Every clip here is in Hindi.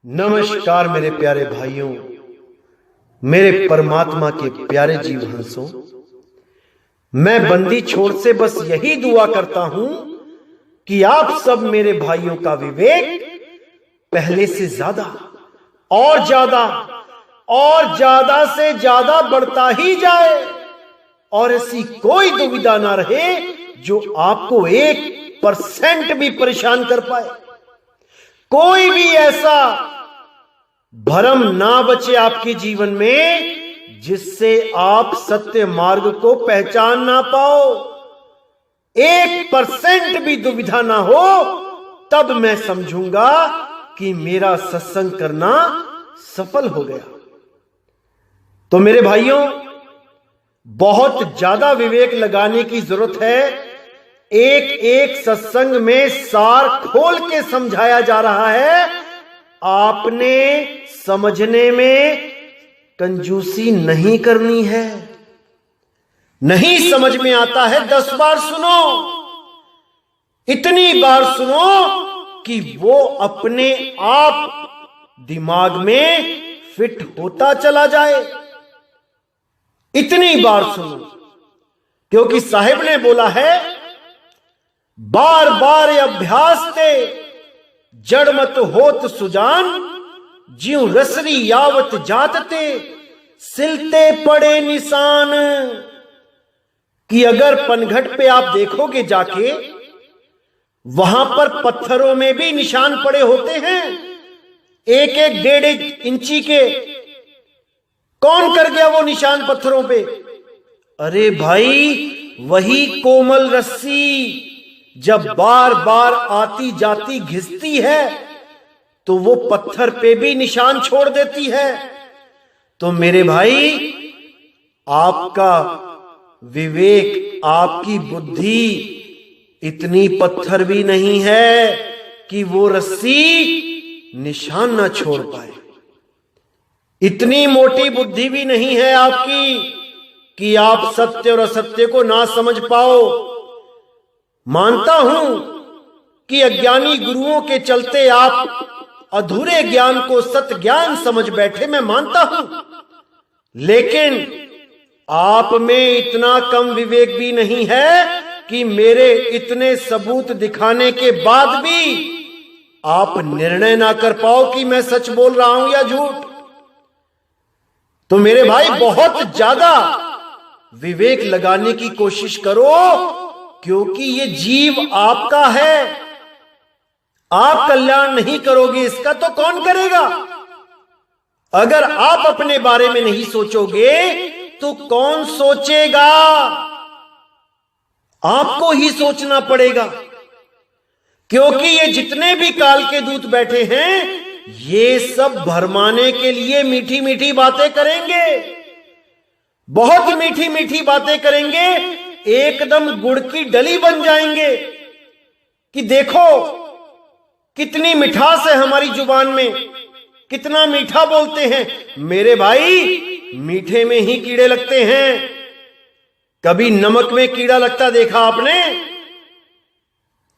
नमस्कार मेरे प्यारे भाइयों, मेरे परमात्मा के प्यारे जीव हंसों। मैं बंदी छोड़ से बस यही दुआ करता हूं कि आप सब मेरे भाइयों का विवेक पहले से ज्यादा और ज्यादा से ज्यादा बढ़ता ही जाए और ऐसी कोई दुविधा ना रहे जो आपको 1% भी परेशान कर पाए। कोई भी ऐसा भ्रम ना बचे आपके जीवन में जिससे आप सत्य मार्ग को पहचान ना पाओ। 1% भी दुविधा ना हो, तब मैं समझूंगा कि मेरा सत्संग करना सफल हो गया। तो मेरे भाइयों, बहुत ज्यादा विवेक लगाने की जरूरत है। एक सत्संग में सार खोल के समझाया जा रहा है। आपने समझने में कंजूसी नहीं करनी है। नहीं समझ में आता है 10 बार सुनो, इतनी बार सुनो कि वो अपने आप दिमाग में फिट होता चला जाए। इतनी बार सुनो, क्योंकि साहिब ने बोला है, बार बार अभ्यास ते जड़ मत होत सुजान, ज्यों रसरी यावत जातते सिलते पड़े निशान। कि अगर पनघट पे आप देखोगे जाके, वहां पर पत्थरों में भी निशान पड़े होते हैं, 1-1, 1.5 इंची के। कौन कर गया वो निशान पत्थरों पे? अरे भाई, वही कोमल रस्सी जब बार बार आती जाती घिसती है तो वो पत्थर पे भी निशान छोड़ देती है। तो मेरे भाई, आपका विवेक, आपकी बुद्धि इतनी पत्थर भी नहीं है कि वो रस्सी निशान ना छोड़ पाए। इतनी मोटी बुद्धि भी नहीं है आपकी कि आप सत्य और असत्य को ना समझ पाओ। मानता हूं कि अज्ञानी गुरुओं के चलते आप अधूरे ज्ञान को सत्य ज्ञान समझ बैठे, मैं मानता हूं, लेकिन आप में इतना कम विवेक भी नहीं है कि मेरे इतने सबूत दिखाने के बाद भी आप निर्णय ना कर पाओ कि मैं सच बोल रहा हूं या झूठ। तो मेरे भाई, बहुत ज्यादा विवेक लगाने की कोशिश करो, क्योंकि ये जीव आपका है। आप कल्याण नहीं करोगे इसका तो कौन करेगा? अगर आप अपने बारे में नहीं सोचोगे तो कौन सोचेगा? आपको ही सोचना पड़ेगा, क्योंकि ये जितने भी काल के दूत बैठे हैं, ये सब भरमाने के लिए मीठी मीठी बातें करेंगे, बहुत मीठी मीठी बातें करेंगे, एकदम गुड़ की डली बन जाएंगे कि देखो कितनी मिठास है हमारी जुबान में, कितना मीठा बोलते हैं। मेरे भाई, मीठे में ही कीड़े लगते हैं। कभी नमक में कीड़ा लगता देखा आपने?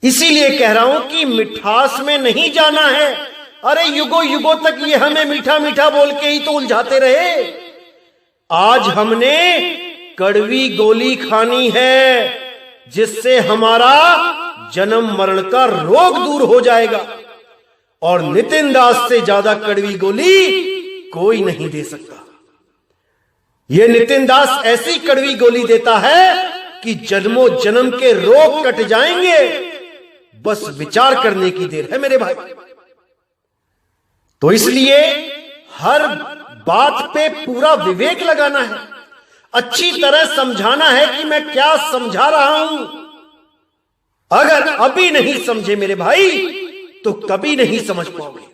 इसीलिए कह रहा हूं कि मिठास में नहीं जाना है। अरे युगों युगों तक ये हमें मीठा मीठा बोल के ही तो उलझाते रहे। आज हमने कड़वी गोली खानी है, जिससे हमारा जन्म मरण का रोग दूर हो जाएगा। और नितिन दास से ज्यादा कड़वी गोली कोई नहीं दे सकता। यह नितिन दास ऐसी कड़वी गोली देता है कि जन्मों जन्म के रोग कट जाएंगे। बस विचार करने की देर है मेरे भाई। तो इसलिए हर बात पे पूरा विवेक लगाना है, अच्छी तरह समझाना है कि मैं क्या समझा रहा हूं। अगर अभी नहीं समझे मेरे भाई तो कभी नहीं समझ पाओगे।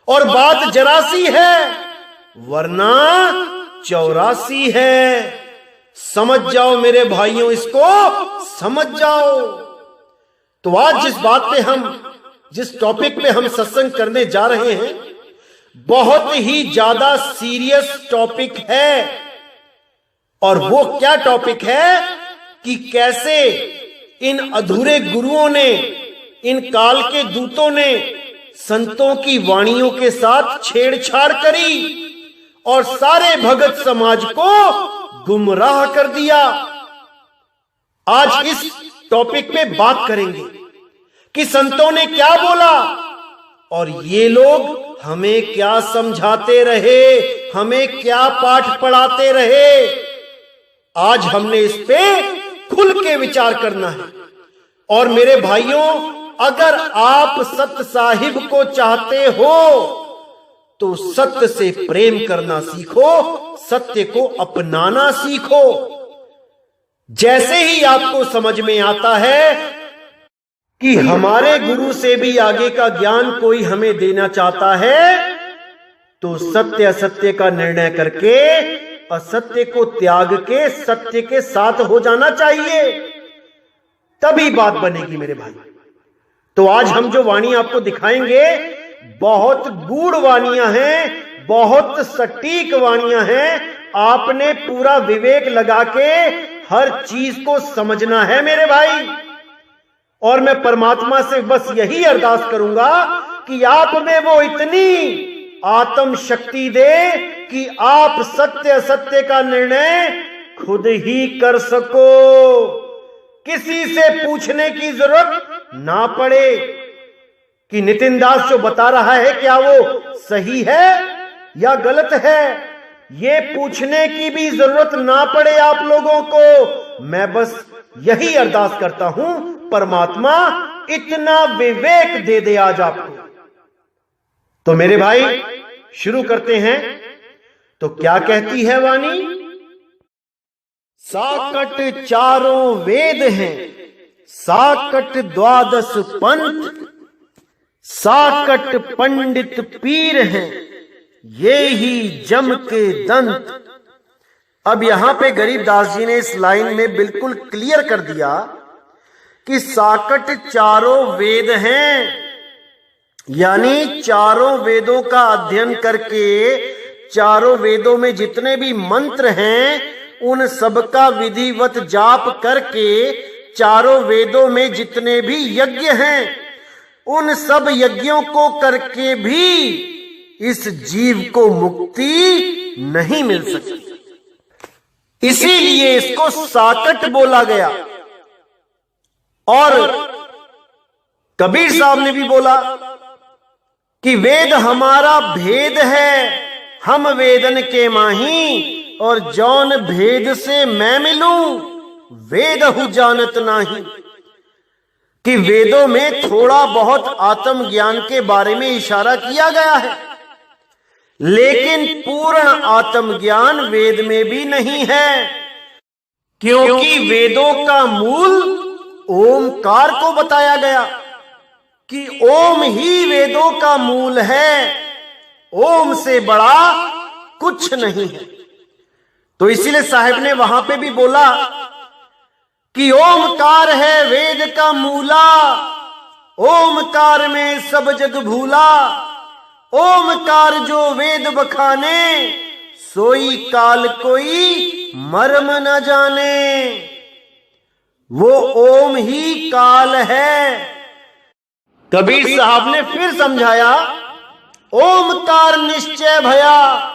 और बात जरा सी है, वरना 84 है। समझ जाओ मेरे भाइयों, इसको समझ जाओ। तो आज जिस टॉपिक पे हम सत्संग करने जा रहे हैं, बहुत ही ज्यादा सीरियस टॉपिक है। और वो क्या टॉपिक है कि कैसे इन अधूरे गुरुओं ने, इन काल के दूतों ने संतों की वाणियों के साथ छेड़छाड़ करी और सारे भगत समाज को गुमराह कर दिया। आज इस टॉपिक पे बात करेंगे कि संतों ने क्या बोला और ये लोग हमें क्या समझाते रहे, हमें क्या पाठ पढ़ाते रहे। आज हमने इस पे खुल के विचार करना है। और मेरे भाइयों, अगर आप सत्य साहिब को चाहते हो तो सत्य से प्रेम करना सीखो, सत्य को अपनाना सीखो। जैसे ही आपको समझ में आता है कि हमारे गुरु से भी आगे का ज्ञान कोई हमें देना चाहता है, तो सत्य असत्य का निर्णय करके असत्य को त्याग के सत्य के साथ हो जाना चाहिए, तभी बात बनेगी मेरे भाई। तो आज हम जो वाणी आपको दिखाएंगे बहुत गूढ़ वाणियां हैं, बहुत सटीक वाणियां हैं। आपने पूरा विवेक लगा के हर चीज को समझना है मेरे भाई। और मैं परमात्मा से बस यही अरदास करूंगा कि आप में वो इतनी आत्म शक्ति दे कि आप सत्य असत्य का निर्णय खुद ही कर सको, किसी से पूछने की जरूरत ना पड़े कि नितिन दास जो बता रहा है क्या वो सही है या गलत है। ये पूछने की भी जरूरत ना पड़े आप लोगों को। मैं बस यही अरदास करता हूं, परमात्मा इतना विवेक दे दे आज आपको। तो मेरे भाई शुरू करते हैं। तो क्या कहती है वाणी? साकट चारों वेद हैं, साकट द्वादश पंथ, साकट पंडित पीर हैं, ये ही जम के दंत। अब यहां पे गरीबदास जी ने इस लाइन में बिल्कुल क्लियर कर दिया कि साकट चारों वेद हैं, यानी चारों वेदों का अध्ययन करके चारों वेदों में जितने भी मंत्र हैं उन सबका विधिवत जाप करके चारों वेदों में जितने भी यज्ञ हैं उन सब यज्ञों को करके भी इस जीव को मुक्ति नहीं मिल सकती। इसीलिए इसको साकट बोला गया। और कबीर साहब ने भी बोला कि वेद हमारा भेद है, हम वेदन के माही, और जौन भेद से मैं मिलूं वेद हु जानत नाही। कि वेदों में थोड़ा बहुत आत्मज्ञान के बारे में इशारा किया गया है, लेकिन पूर्ण आत्मज्ञान वेद में भी नहीं है, क्योंकि वेदों का मूल ओमकार को बताया गया कि ओम ही वेदों का मूल है, ओम से बड़ा कुछ नहीं है। तो इसीलिए साहब ने वहां पे भी बोला कि ओमकार है वेद का मूला, ओमकार में सब जग भूला, ओमकार जो वेद बखाने, सोई काल कोई मर्म न जाने। वो ओम ही काल है। कबीर साहब ने फिर समझाया, ओमकार निश्चय भया,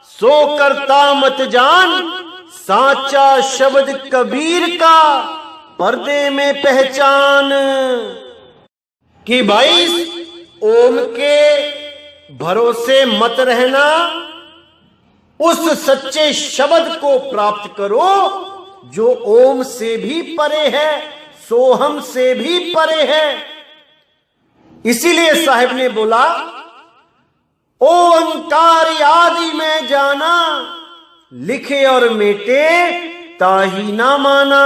सो करता मत जान, साचा शब्द कबीर का पर्दे में पहचान। कि भाई ओम के भरोसे मत रहना, उस सच्चे शब्द को प्राप्त करो जो ओम से भी परे है, सोहम से भी परे है। इसीलिए साहब ने बोला, ओंकार आदि में जाना, लिखे और मेटे ताही ना माना।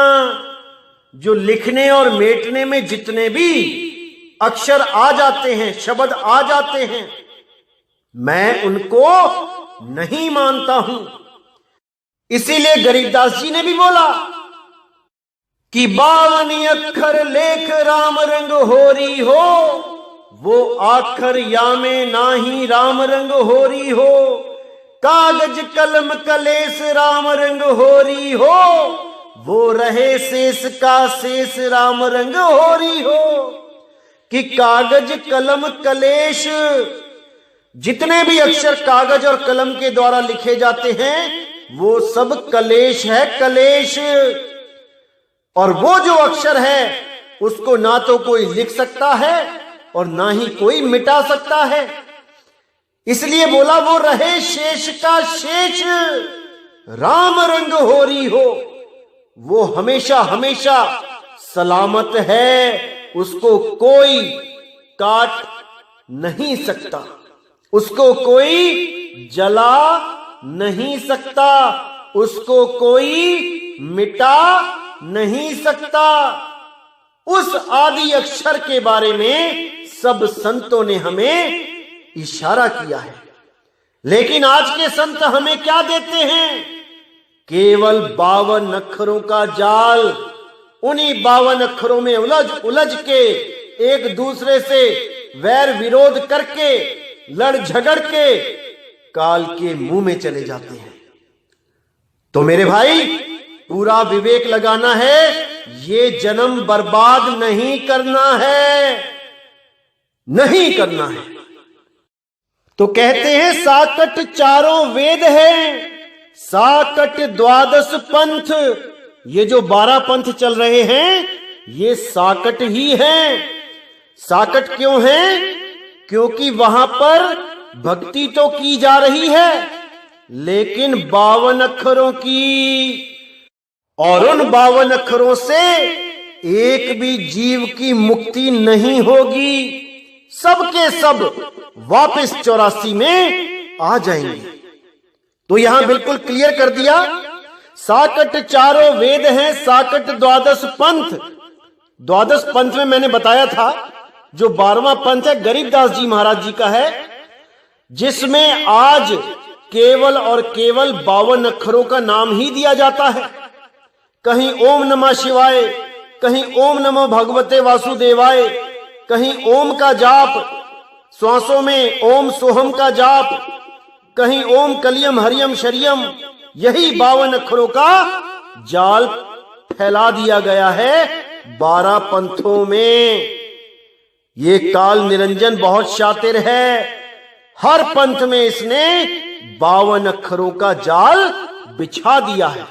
जो लिखने और मेटने में जितने भी अक्षर आ जाते हैं, शब्द आ जाते हैं, मैं उनको नहीं मानता हूं। इसीलिए गरीबदास जी ने भी बोला कि 52 अक्षर लेख राम रंग होरी हो, वो आखर या में नाही राम रंग होरी हो। कागज कलम कलेस राम रंग होरी हो, वो रहे शेष का शेष राम रंग होरी हो। कि कागज कलम कलेश, जितने भी अक्षर कागज और कलम के द्वारा लिखे जाते हैं वो सब कलेश है, कलेश। और वो जो अक्षर है उसको ना तो कोई लिख सकता है और ना ही कोई मिटा सकता है। इसलिए बोला वो रहे शेष का शेष, राम रंग होरी हो, वो हमेशा हमेशा सलामत है, उसको कोई काट नहीं सकता, उसको कोई जला नहीं सकता, उसको कोई मिटा नहीं सकता। उस आदि अक्षर के बारे में सब संतों ने हमें इशारा किया है। लेकिन आज के संत हमें क्या देते हैं? केवल 52 अक्षरों का जाल। उन्हीं 52 अक्षरों में उलझ उलझ के एक दूसरे से वैर विरोध करके, लड़ झगड़ के काल के मुंह में चले जाते हैं। तो मेरे भाई, पूरा विवेक लगाना है, ये जन्म बर्बाद नहीं करना है, नहीं करना है। तो कहते हैं साकट चारों वेद है, साकट 12 पंथ। ये जो 12 पंथ चल रहे हैं ये साकट ही हैं। साकट क्यों है? क्योंकि वहां पर भक्ति तो की जा रही है लेकिन 52 अक्षरों की, और उन 52 अक्षरों से एक भी जीव की मुक्ति नहीं होगी। सबके सब वापस 84 में आ जाएंगे। तो यहां बिल्कुल क्लियर कर दिया, साकट चारों वेद हैं, साकट 12 पंथ। 12 पंथ में मैंने बताया था जो 12वां पंथ है गरीबदास जी महाराज जी का है, जिसमें आज केवल और केवल 52 अक्षरों का नाम ही दिया जाता है। कहीं ओम नमः शिवाय, कहीं ओम नमो भगवते वासुदेवाय, कहीं ओम का जाप, श्वासों में ओम सोहम का जाप, कहीं ओम कलियम हरियम शरियम। यही 52 अक्षरों का जाल फैला दिया गया है 12 पंथों में। ये काल निरंजन बहुत शातिर है, हर पंथ में इसने 52 अक्षरों का जाल बिछा दिया है।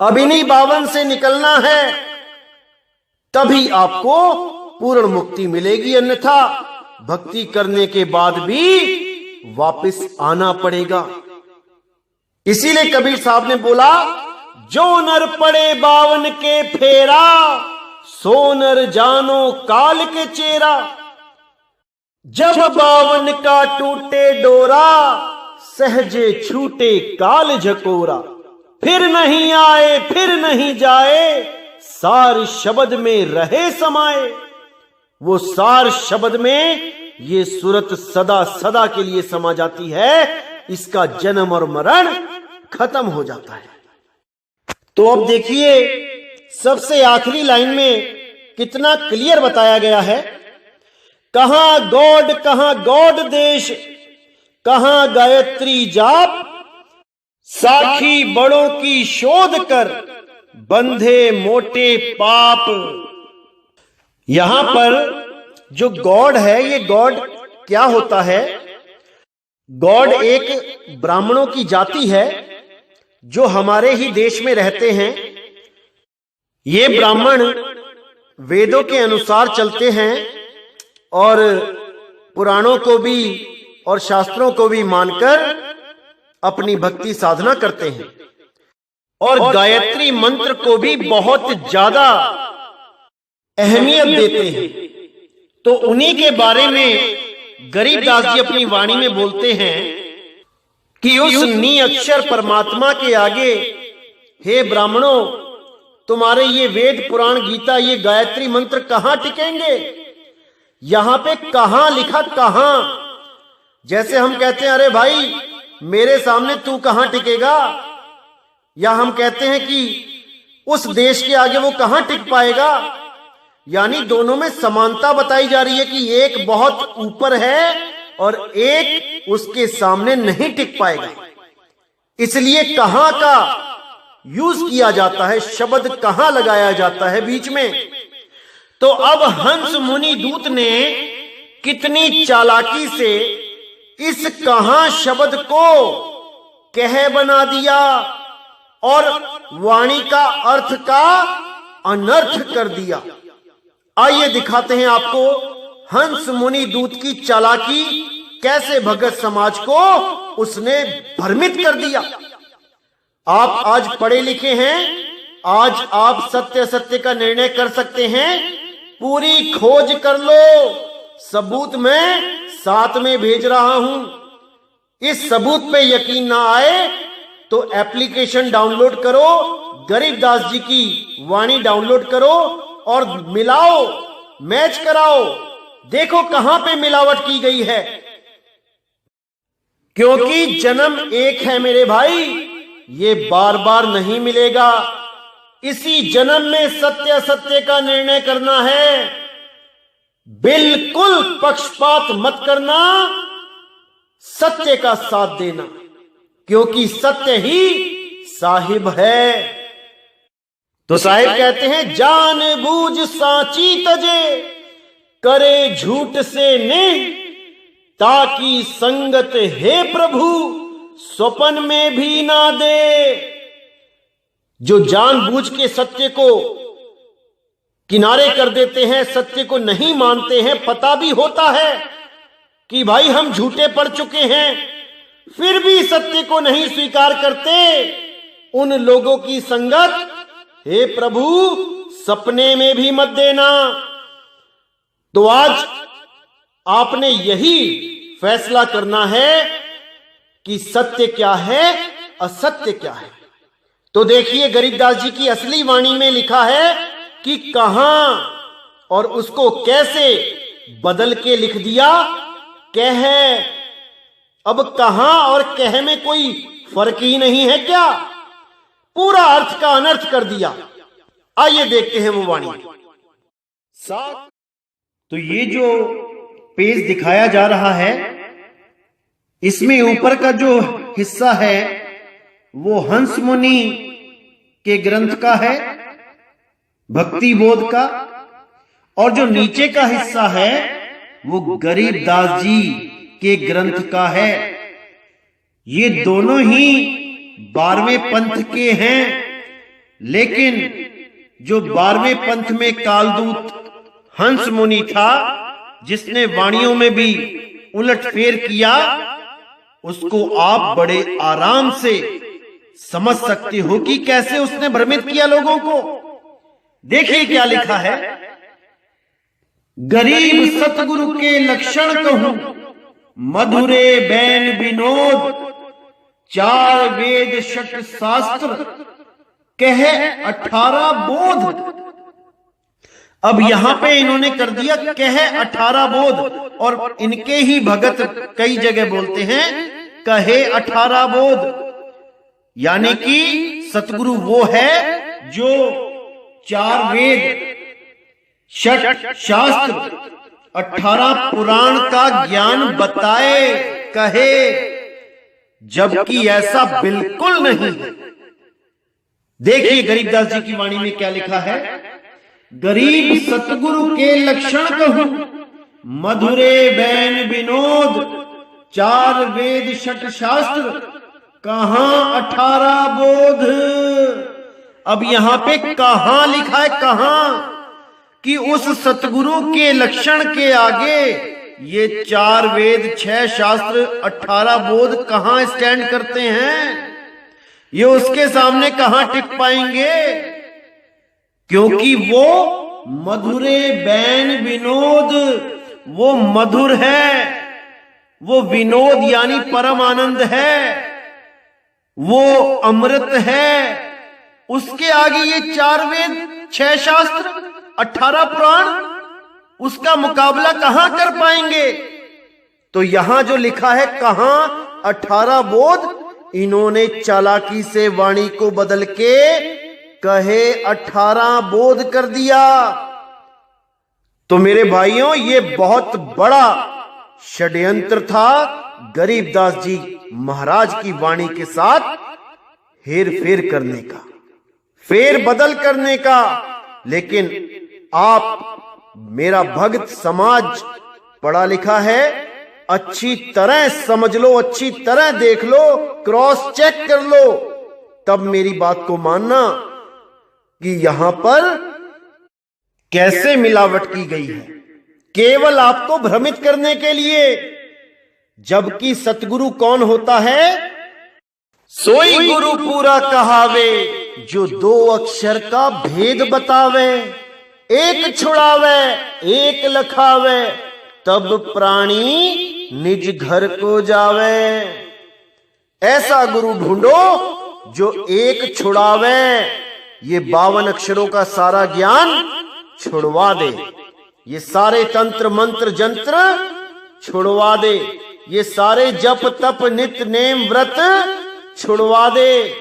अब इन्हीं 52 से निकलना है, तभी आपको पूर्ण मुक्ति मिलेगी, अन्यथा भक्ति करने के बाद भी वापस आना पड़ेगा। इसीलिए कबीर साहब ने बोला, जो नर पड़े 52 के फेरा, सो नर जानो काल के चेरा। जब 52 का टूटे डोरा, सहजे छूटे काल झकोरा। फिर नहीं आए फिर नहीं जाए, सार शब्द में रहे समाए। वो सार शब्द में ये सूरत सदा सदा के लिए समा जाती है, इसका जन्म और मरण खत्म हो जाता है। तो अब देखिए सबसे आखिरी लाइन में कितना क्लियर बताया गया है, कहां गौड़ देश, कहां गायत्री जाप, साखी बड़ों की शोध कर, बंधे मोटे पाप। यहां पर जो गॉड है, ये गॉड क्या होता है? गॉड एक ब्राह्मणों की जाति है जो हमारे ही देश में रहते हैं। ये ब्राह्मण वेदों के अनुसार चलते हैं और पुराणों को भी और शास्त्रों को भी मानकर अपनी भक्ति साधना करते हैं और गायत्री मंत्र को भी बहुत ज्यादा अहमियत देते हैं। तो उन्हीं के बारे में गरीबदास जी अपनी वाणी में बोलते हैं कि उस नी अक्षर परमात्मा के आगे, हे ब्राह्मणों, तुम्हारे ये वेद पुराण गीता ये गायत्री मंत्र कहां टिकेंगे? यहां पे कहां लिखा, कहां? जैसे हम कहते हैं अरे भाई मेरे सामने तू कहां टिकेगा, या हम कहते हैं कि उस देश के आगे वो कहां टिक पाएगा। यानी दोनों में समानता बताई जा रही है कि एक बहुत ऊपर है और एक उसके सामने नहीं टिक पाएगा। इसलिए कहां का यूज किया जाता है, शब्द कहां लगाया जाता है बीच में। तो अब हंस मुनि दूत ने कितनी चालाकी से इस कहां शब्द को कह बना दिया और वाणी का अर्थ का अनर्थ कर दिया। आइए दिखाते हैं आपको हंस मुनि दूत की चालाकी, कैसे भगत समाज को उसने भ्रमित कर दिया। आप आज पढ़े लिखे हैं, आज आप सत्य सत्य का निर्णय कर सकते हैं। पूरी खोज कर लो, सबूत मैं साथ में भेज रहा हूं। इस सबूत पे यकीन ना आए तो एप्लीकेशन डाउनलोड करो, गरीबदास जी की वाणी डाउनलोड करो और मिलाओ, मैच कराओ, देखो कहां पे मिलावट की गई है। क्योंकि जन्म एक है मेरे भाई, ये बार बार नहीं मिलेगा। इसी जन्म में सत्य सत्य का निर्णय करना है। बिल्कुल पक्षपात मत करना, सत्य का साथ देना, क्योंकि सत्य ही साहिब है। तो साहिब कहते हैं, जान बूझ साची तजे, करे झूठ से ने, ताकि संगत हे प्रभु स्वपन में भी ना दे। जो जानबूझ के सत्य को किनारे कर देते हैं, सत्य को नहीं मानते हैं, पता भी होता है कि भाई हम झूठे पड़ चुके हैं, फिर भी सत्य को नहीं स्वीकार करते, उन लोगों की संगत हे प्रभु सपने में भी मत देना। तो आज आपने यही फैसला करना है कि सत्य क्या है, असत्य क्या है। तो देखिए गरीबदास जी की असली वाणी में लिखा है कि कहां, और उसको कैसे बदल के लिख दिया कह। अब कहां और कह में कोई फर्क ही नहीं है क्या? पूरा अर्थ का अनर्थ कर दिया। आइए देखते हैं वो वाणी। तो ये जो पेज दिखाया जा रहा है, इसमें ऊपर का जो हिस्सा है वो हंस मुनि के ग्रंथ का है, भक्ति बोध का, और जो नीचे का हिस्सा है वो गरीबदास जी के ग्रंथ का है। ये दोनों ही 12वें पंथ के हैं, लेकिन जो 12वें पंथ में कालदूत हंस मुनि था, जिसने वाणियों में भी उलटफेर किया, उसको आप बड़े आराम से समझ सकते हो कि कैसे उसने भ्रमित किया लोगों को। देखिए क्या लिखा है, गरीब सतगुरु के लक्षण कहूं, मधुरे बैन विनोद, 4 वेद षट शास्त्र, कह 18 बोध। अब यहां पे इन्होंने कर दिया कह 18 बोध, और इनके ही भगत कई जगह बोलते हैं कहे 18 बोध, यानी कि सतगुरु वो है जो 4 वेद षट शास्त्र 18 पुराण का ज्ञान बताए कहे, जबकि ऐसा बिल्कुल नहीं है। देखिए गरीबदास जी की वाणी में क्या लिखा है, गरीब सतगुरु के लक्षण कहूं, मधुरे बैन विनोद, 4 वेद षट शास्त्र, कहां 18 बोध। अब यहां पे कहां लिखा है, कहां, कि उस सतगुरु के लक्षण के आगे ये 4 वेद 6 शास्त्र 18 बोध कहां स्टैंड करते हैं, ये उसके सामने कहां टिक पाएंगे, क्योंकि वो मधुरे बैन विनोद, वो मधुर है, वो विनोद यानी परम आनंद है, वो अमृत है। उसके आगे ये 4 वेद 6 शास्त्र 18 पुराण, उसका मुकाबला कहां कर पाएंगे। तो यहां जो लिखा है कहां 18 बोध, इन्होंने चालाकी से वाणी को बदल के कहे 18 बोध कर दिया। तो मेरे भाइयों, ये बहुत बड़ा षड्यंत्र था गरीबदास जी महाराज की वाणी के साथ हेर फेर करने का, फेर बदल करने का। लेकिन आप मेरा भक्त समाज पढ़ा लिखा है, अच्छी तरह समझ लो, अच्छी तरह देख लो, क्रॉस चेक कर लो, तब मेरी बात को मानना कि यहां पर कैसे मिलावट की गई है, केवल आपको भ्रमित करने के लिए। जबकि सतगुरु कौन होता है? सोई गुरु पूरा कहावे, जो दो अक्षर का भेद बतावे, एक छुड़ावे एक लखावे, तब प्राणी निज घर को जावे। ऐसा गुरु ढूंढो जो एक छुड़ावे, ये 52 अक्षरों का सारा ज्ञान छुड़वा दे, ये सारे तंत्र मंत्र जंत्र छुड़वा दे, ये सारे जप तप नित्य नेम व्रत छुड़वा दे।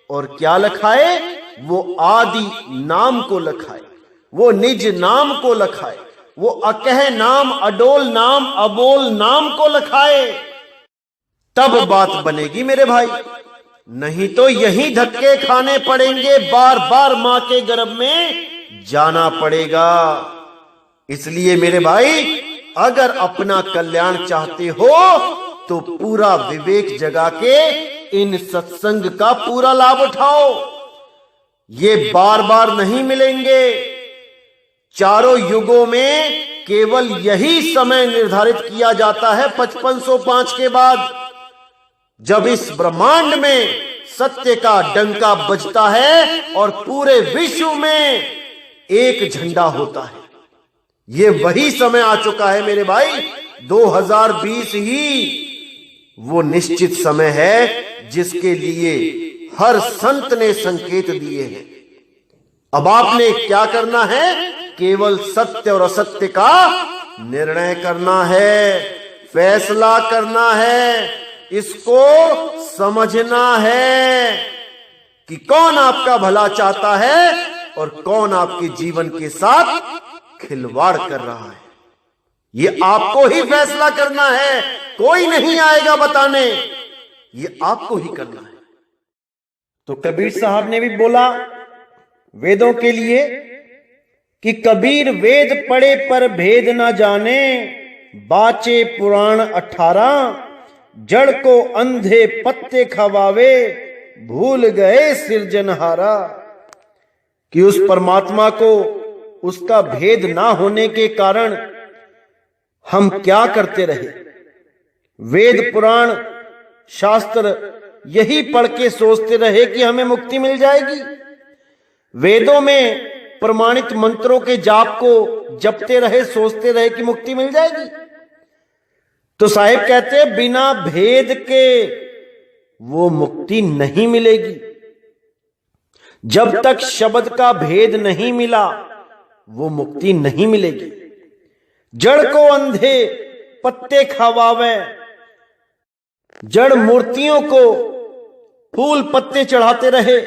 और क्या लखाए? वो आदि नाम को लखाए, वो निज नाम को लखाए, वो अकह नाम, अडोल नाम, अबोल नाम को लखाए, तब बात बनेगी मेरे भाई। नहीं तो यही धक्के खाने पड़ेंगे, बार बार मां के गर्भ में जाना पड़ेगा। इसलिए मेरे भाई, अगर अपना कल्याण चाहते हो तो पूरा विवेक जगा के इन सत्संग का पूरा लाभ उठाओ। ये बार बार नहीं मिलेंगे। चारों युगों में केवल यही समय निर्धारित किया जाता है 5505 के बाद, जब इस ब्रह्मांड में सत्य का डंका बजता है और पूरे विश्व में एक झंडा होता है। ये वही समय आ चुका है मेरे भाई। 2020 ही वो निश्चित समय है जिसके लिए हर संत ने संकेत दिए हैं। अब आपने क्या करना है? केवल सत्य और असत्य का निर्णय करना है, फैसला करना है, इसको समझना है कि कौन आपका भला चाहता है और कौन आपके जीवन के साथ खिलवाड़ कर रहा है। ये आपको ही फैसला करना है, कोई नहीं आएगा बताने, ये आपको ही करना है। तो कबीर साहब ने भी बोला वेदों के लिए कि कबीर वेद पढ़े पर भेद ना जाने, बाचे पुराण 18, जड़ को अंधे पत्ते खवावे, भूल गए सिरजनहारा। कि उस परमात्मा को उसका भेद ना होने के कारण हम क्या करते रहे? वेद पुराण शास्त्र यही पढ़ के सोचते रहे कि हमें मुक्ति मिल जाएगी। वेदों में प्रमाणित मंत्रों के जाप को जपते रहे, सोचते रहे कि मुक्ति मिल जाएगी। तो साहिब कहते हैं बिना भेद के वो मुक्ति नहीं मिलेगी। जब तक शब्द का भेद नहीं मिला वो मुक्ति नहीं मिलेगी। जड़ को अंधे पत्ते खवावे, जड़ मूर्तियों को फूल पत्ते चढ़ाते रहे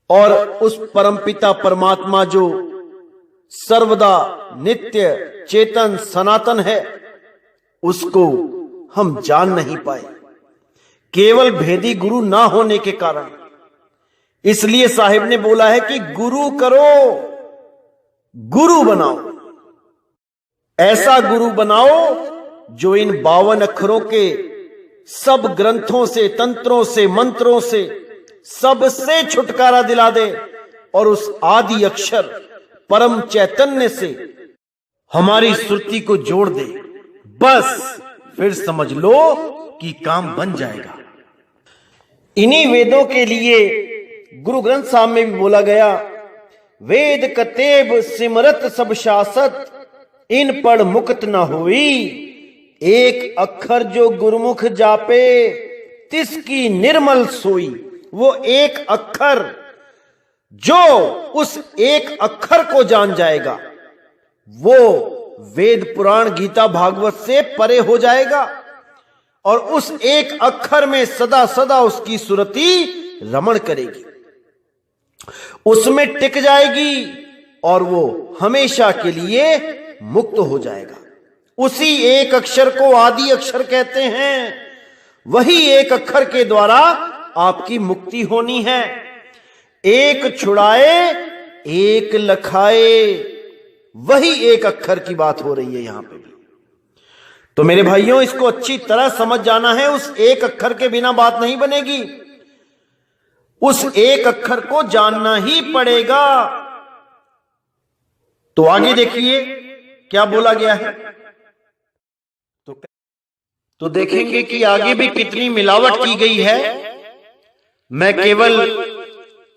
और उस परमपिता परमात्मा जो सर्वदा नित्य चेतन सनातन है उसको हम जान नहीं पाए, केवल भेदी गुरु ना होने के कारण। इसलिए साहिब ने बोला है कि गुरु करो, गुरु बनाओ, ऐसा गुरु बनाओ जो इन 52 अक्षरों के सब ग्रंथों से, तंत्रों से, मंत्रों से, सबसे छुटकारा दिला दे और उस आदि अक्षर परम चैतन्य से हमारी सुरती को जोड़ दे। बस फिर समझ लो कि काम बन जाएगा। इन्हीं वेदों के लिए गुरु ग्रंथ साहब में भी बोला गया, वेद कतेब सिमरत सब शासत, इन पढ़ मुक्त न हुई, एक अक्षर जो गुरुमुख जापे, तिसकी निर्मल सोई। वो एक अक्षर जो उस एक अक्षर को जान जाएगा वो वेद पुराण गीता भागवत से परे हो जाएगा और उस एक अक्षर में सदा सदा उसकी सुरती रमण करेगी, उसमें टिक जाएगी और वो हमेशा के लिए मुक्त हो जाएगा। उसी एक अक्षर को आदि अक्षर कहते हैं। वही एक अक्षर के द्वारा आपकी मुक्ति होनी है। एक छुड़ाए एक लखाए, वही एक अक्षर की बात हो रही है यहां पे भी। तो मेरे भाइयों, इसको अच्छी तरह समझ जाना है। उस एक अक्षर के बिना बात नहीं बनेगी, उस एक अक्षर को जानना ही पड़ेगा। तो आगे देखिए क्या बोला गया है। तो देखेंगे कि आगे भी कितनी मिलावट की गई है। मैं केवल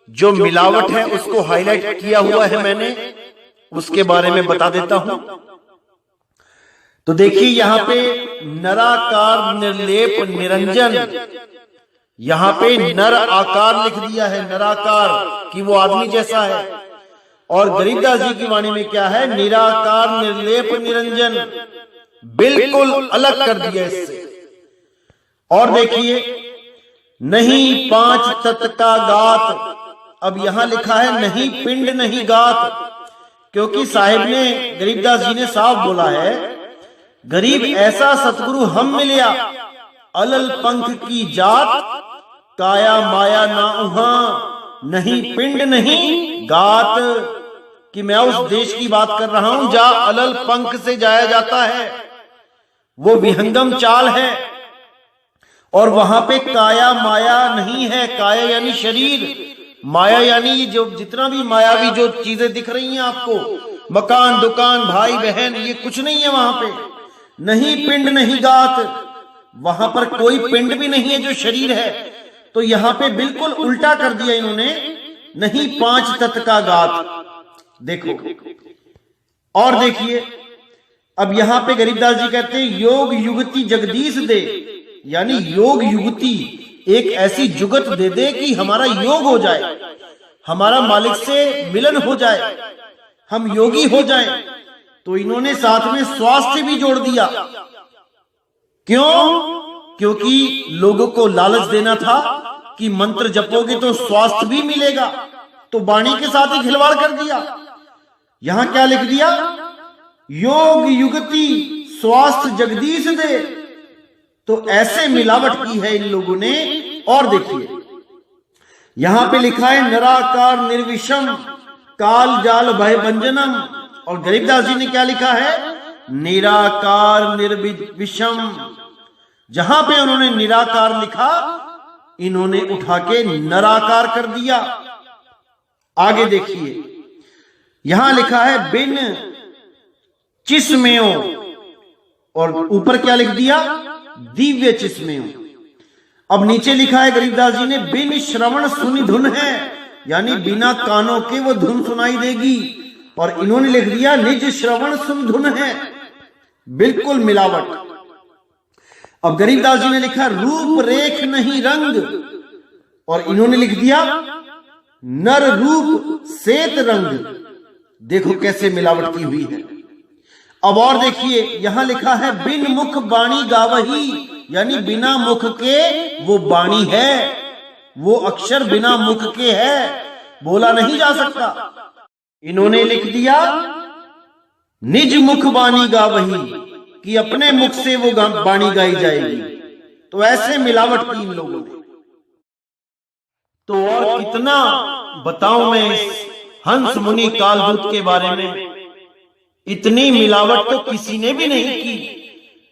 जो मिलावट है उसको हाईलाइट किया हुआ है मैंने, उसके बारे में बता देता हूं। तो देखिए यहां पे नराकार निर्लेप निरंजन, यहां पे नर आकार लिख दिया है, नराकार कि वो आदमी जैसा है। और गरीबदास जी की वाणी में क्या है, निराकार निर्लेप निरंजन, बिल्कुल अलग कर दिया इससे। और देखिए नहीं पांच तत्व का गात, अब यहां लिखा है नहीं पिंड नहीं गात, क्योंकि साहिब ने, गरीबदास जी ने साफ बोला है, गरीब ऐसा सतगुरु हम मिलिया, अलल पंख की जात, काया माया ना उहा, नहीं पिंड नहीं गात। कि मैं उस देश की बात कर रहा हूं जहां अलल पंख से जाया जाता है, वो विहंगम चाल है, और वहां पे काया माया नहीं है। काया यानी शरीर, माया यानी जो जितना भी मायावी जो चीजें दिख रही हैं आपको, मकान दुकान भाई बहन, ये कुछ नहीं है वहां पे। नहीं पिंड नहीं गात, वहां पर कोई पिंड भी नहीं है जो शरीर है। तो यहां पे बिल्कुल उल्टा कर दिया इन्होंने, नहीं पांच तत्व का गात। देखो और देखिए, अब यहां पे गरीबदास जी कहते हैं योग युगति जगदीश दे, यानी योग युगति, एक ऐसी जुगत दे दे कि हमारा योग हो जाए, हमारा मालिक से मिलन हो जाए, हम योगी हो जाएं। तो इन्होंने साथ में स्वास्थ्य भी जोड़ दिया। क्यों? क्योंकि लोगों को लालच देना था कि मंत्र जपोगे तो स्वास्थ्य भी मिलेगा, तो वाणी के साथ ही खिलवाड़ कर दिया। यहां क्या लिख दिया, योग युगति स्वास्थ्य जगदीश दे। तो ऐसे मिलावट की है इन लोगों ने। और देखिए यहां पे लिखा है नराकार निर्विषम काल जाल भय भंजनम, और गरीबदास जी ने क्या लिखा है, निराकार निर्विषम। जहां पे उन्होंने निराकार लिखा, इन्होंने उठा के नराकार कर दिया। आगे देखिए यहां लिखा है बिन चिस्मयों, और ऊपर क्या लिख दिया, दिव्य चिस्मयों। अब नीचे लिखा है गरीबदास जी ने बिन श्रवण सुनि धुन है, यानी बिना कानों के वो धुन सुनाई देगी, और इन्होंने लिख दिया निज श्रवण सुन धुन है। बिल्कुल मिलावट। अब गरीबदास जी ने लिखा रूप रेख नहीं रंग, और इन्होंने लिख दिया नर रूप सेत रंग। देखो कैसे मिलावट की हुई है। अब और देखिए यहां लिखा है बिन मुख बाणी गावही, यानी बिना मुख के वो बाणी है, वो अक्षर बिना मुख के है, बोला नहीं जा सकता। इन्होंने लिख दिया निज मुख बाणी गावही, कि अपने मुख से वो बाणी गाई जाएगी। तो ऐसे मिलावट की इन लोगों ने। तो और कितना बताऊं मैं इस हंस मुनि कालदूत के बारे में। इतनी मिलावट तो किसी ने भी नहीं की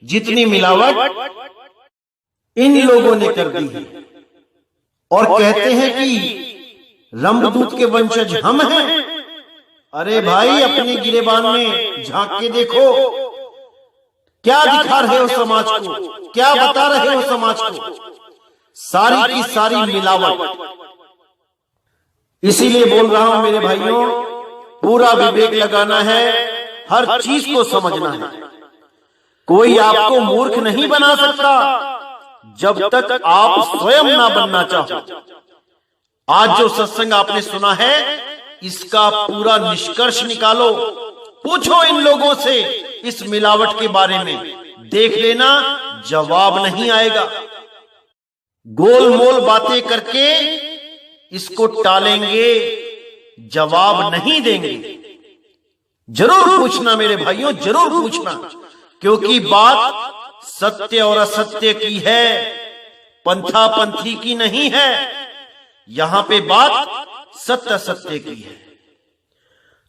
जितनी मिलावट इन लोगों ने कर दी है। और कहते हैं कि रंभदूत के वंशज हम हैं। अरे भाई, अपने गिरेबान में झांक के देखो, क्या दिखा रहे हो समाज को, क्या बता रहे हो समाज को। सारी की सारी मिलावट। इसीलिए बोल रहा हूं मेरे भाइयों, पूरा विवेक लगाना है, हर चीज को समझना है। कोई आपको मूर्ख नहीं बना सकता जब तक आप स्वयं ना बनना चाहो। आज जो सत्संग आपने सुना है, इसका पूरा निष्कर्ष निकालो, पूछो इन लोगों से इस मिलावट के बारे में, देख लेना जवाब नहीं आएगा। गोलमोल बातें करके इसको टालेंगे, जवाब नहीं देंगे। जरूर पूछना मेरे भाइयों, जरूर पूछना, क्योंकि बात सत्य और असत्य की है, पंथा पंथी की नहीं है। यहां पे बात सत्य सत्य की है।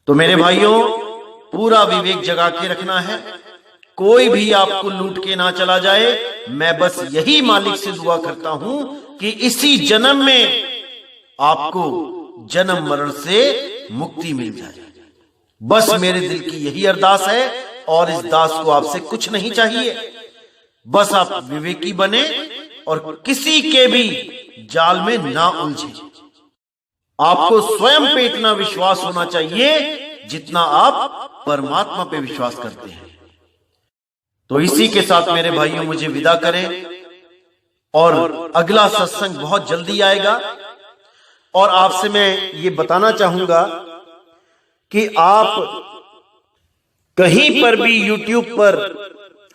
तो मेरे भाइयों, पूरा विवेक जगा के रखना है, कोई भी आपको लूट के ना चला जाए। मैं बस यही मालिक से दुआ करता हूं कि इसी जन्म में आपको जन्म मरण से मुक्ति मिल जाए। बस मेरे दिल की यही अरदास है और इस दास को आपसे कुछ नहीं चाहिए। बस आप विवेकी बने और किसी के भी जाल में ना उलझे। आपको स्वयं पे इतना विश्वास होना चाहिए जितना आप परमात्मा पे विश्वास करते हैं। तो इसी के साथ मेरे भाइयों मुझे विदा करें और अगला सत्संग बहुत जल्दी आएगा। और आपसे मैं ये बताना चाहूंगा कि आप कहीं पर भी YouTube पर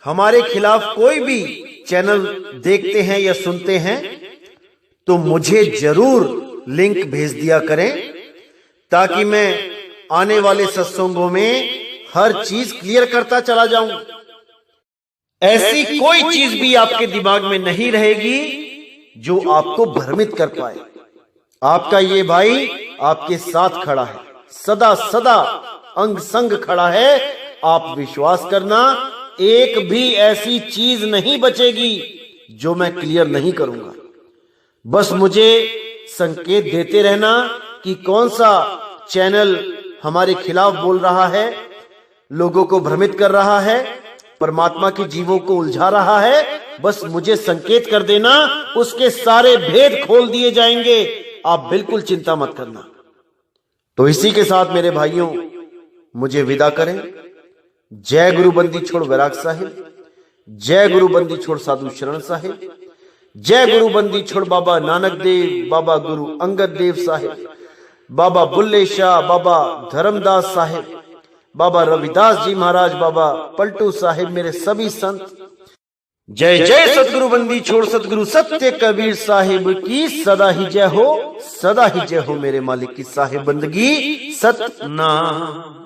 हमारे खिलाफ कोई भी चैनल देखते हैं या सुनते हैं तो मुझे जरूर लिंक भेज दिया करें, ताकि मैं आने वाले सत्संगों में हर चीज क्लियर करता चला जाऊं। ऐसी कोई चीज भी आपके दिमाग में नहीं रहेगी जो आपको भ्रमित कर पाए। आपका ये भाई आपके साथ खड़ा है, सदा सदा अंग संग खड़ा है। आप विश्वास करना, एक भी ऐसी चीज नहीं बचेगी जो मैं क्लियर नहीं करूंगा। बस मुझे संकेत देते रहना कि कौन सा चैनल हमारे खिलाफ बोल रहा है, लोगों को भ्रमित कर रहा है, परमात्मा के जीवों को उलझा रहा है। बस मुझे संकेत कर देना, उसके सारे भेद खोल दिए जाएंगे। आप बिल्कुल चिंता मत करना। तो इसी के साथ मेरे भाइयों मुझे विदा करें। जय गुरु बंदी छोड़ वैराग साहिब, जय गुरु बंदी छोड़ साधु शरण साहिब, जय गुरु बंदी छोड़ बाबा नानक देव, बाबा गुरु अंगद देव साहिब, बाबा बुल्ले शाह, बाबा धर्मदास साहिब, बाबा रविदास जी महाराज, बाबा पलटू साहिब, मेरे सभी संत। जय जय सतगुरु बंदी छोड़ सतगुरु सत्य कबीर साहिब की सदा ही जय हो, सदा ही जय हो। मेरे मालिक की साहिब बंदगी सतनाम।